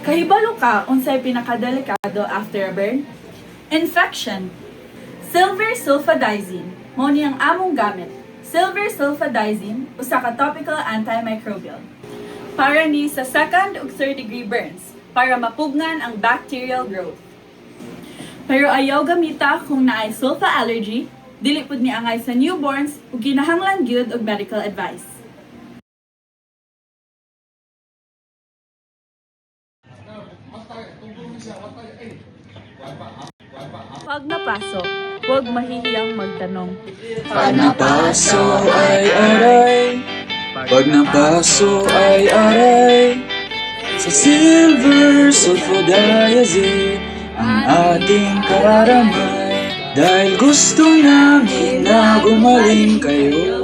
Kahibalo ka unsay pinakadelikado after a burn? Infection. Silver sulfadizine mao ni ang among gamit. Silver sulfadizine usa ka topical antimicrobial para ni sa second ug third degree burns para mapugnan ang bacterial growth. Pero ayaw gamita kung naay sulfa allergy, dili pud ni angay sa newborns ug kinahanglan gyud og medical advice. Pag napasok, huwag mahihiyang magtanong. Pag napaso ay aray, pag napaso ay aray, sa silver sulfodiazide ang ating karamay. Dahil gusto namin na gumaling kayo.